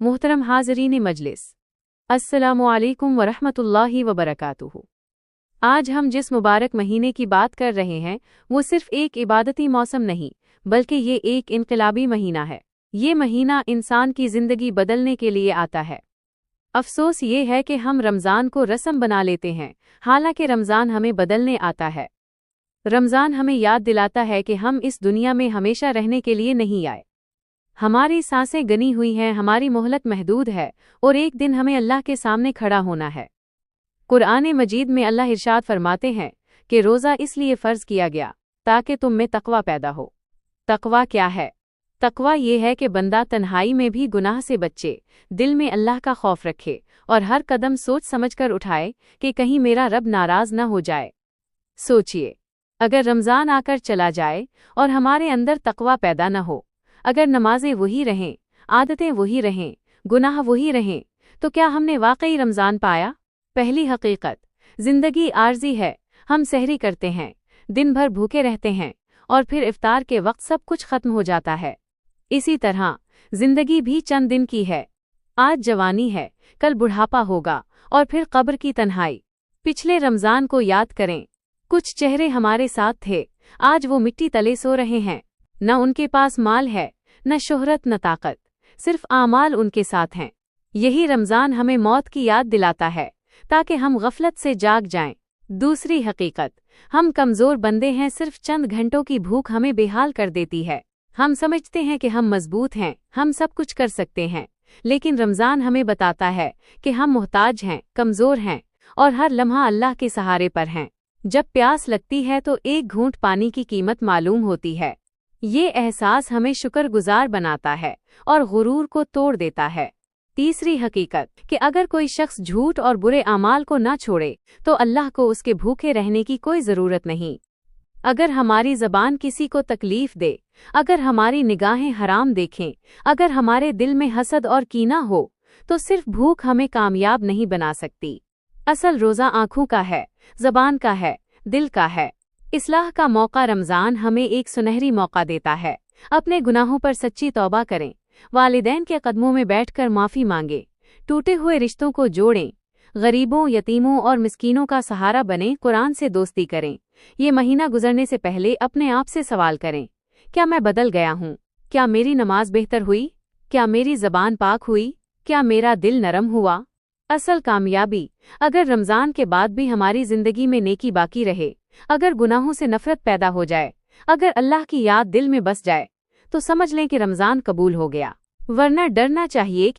मुहतरम हाज़रीन मजलिस, अस्सलामु अलैकुम वरहमतुल्लाहि वबरकातुहू। आज हम जिस मुबारक महीने की बात कर रहे हैं वो सिर्फ एक इबादती मौसम नहीं बल्कि ये एक इनकलाबी महीना है। ये महीना इंसान की ज़िंदगी बदलने के लिए आता है। अफसोस ये है कि हम रमज़ान को रस्म बना लेते हैं, हालांकि रमज़ान हमें बदलने आता है। रमज़ान हमें याद दिलाता है कि हम इस दुनिया में हमेशा रहने के लिए नहीं आए। हमारी सांसें गनी हुई हैं, हमारी मोहलत महदूद है और एक दिन हमें अल्लाह के सामने खड़ा होना है। कुरान मजीद में अल्लाह इरशाद फरमाते हैं कि रोज़ा इसलिए फ़र्ज़ किया गया ताकि तुम में तक़वा पैदा हो। तक़वा क्या है? तक़वा ये है कि बंदा तन्हाई में भी गुनाह से बचे, दिल में अल्लाह का खौफ रखे और हर कदम सोच समझकर उठाए कि कहीं मेरा रब नाराज़ न हो जाए। सोचिए, अगर रमज़ान आकर चला जाए और हमारे अंदर तक़वा पैदा न हो, अगर नमाजें वही रहें, आदतें वही रहें, गुनाह वही रहें, तो क्या हमने वाकई रमज़ान पाया? पहली हकीकत, ज़िंदगी आर्जी है। हम सहरी करते हैं, दिन भर भूखे रहते हैं और फिर इफ्तार के वक्त सब कुछ खत्म हो जाता है। इसी तरह ज़िंदगी भी चंद दिन की है। आज जवानी है, कल बुढ़ापा होगा और फिर कब्र की तन्हाई। पिछले रमज़ान को याद करें, कुछ चेहरे हमारे साथ थे, आज वो मिट्टी तले सो रहे हैं। न उनके पास माल है, न शोहरत, न ताकत, सिर्फ आमाल उनके साथ हैं। यही रमज़ान हमें मौत की याद दिलाता है ताकि हम गफलत से जाग जाएं। दूसरी हकीकत, हम कमज़ोर बंदे हैं, सिर्फ चंद घंटों की भूख हमें बेहाल कर देती है। हम समझते हैं कि हम मजबूत हैं, हम सब कुछ कर सकते हैं, लेकिन रमज़ान हमें बताता है कि हम मोहताज हैं, कमज़ोर हैं और हर लम्हा अल्लाह के सहारे पर हैं। जब प्यास लगती है तो एक घूंट पानी की कीमत मालूम होती है। ये एहसास हमें शुक्रगुजार बनाता है और गुरूर को तोड़ देता है। तीसरी हकीकत कि अगर कोई शख्स झूठ और बुरे अमाल को न छोड़े तो अल्लाह को उसके भूखे रहने की कोई ज़रूरत नहीं। अगर हमारी ज़बान किसी को तकलीफ़ दे, अगर हमारी निगाहें हराम देखें, अगर हमारे दिल में हसद और कीना हो, तो सिर्फ भूख हमें कामयाब नहीं बना सकती। असल रोज़ा आँखों का है, ज़बान का है, दिल का है। इस्लाह का मौका रमज़ान हमें एक सुनहरी मौका देता है। अपने गुनाहों पर सच्ची तौबा करें, वालिदैन के कदमों में बैठकर माफ़ी मांगें, टूटे हुए रिश्तों को जोड़ें, गरीबों, यतीमों और मिस्कीनों का सहारा बनें, कुरान से दोस्ती करें। ये महीना गुजरने से पहले अपने आप से सवाल करें, क्या मैं बदल गया हूँ? क्या मेरी नमाज बेहतर हुई? क्या मेरी ज़बान पाक हुई? क्या मेरा दिल नरम हुआ? असल कामयाबी, अगर रमज़ान के बाद भी हमारी ज़िंदगी में नेकी बाकी रहे, अगर गुनाहों से नफ़रत पैदा हो जाए, अगर अल्लाह की याद दिल में बस जाए, तो समझ लें कि रमज़ान कबूल हो गया। वरना डरना चाहिए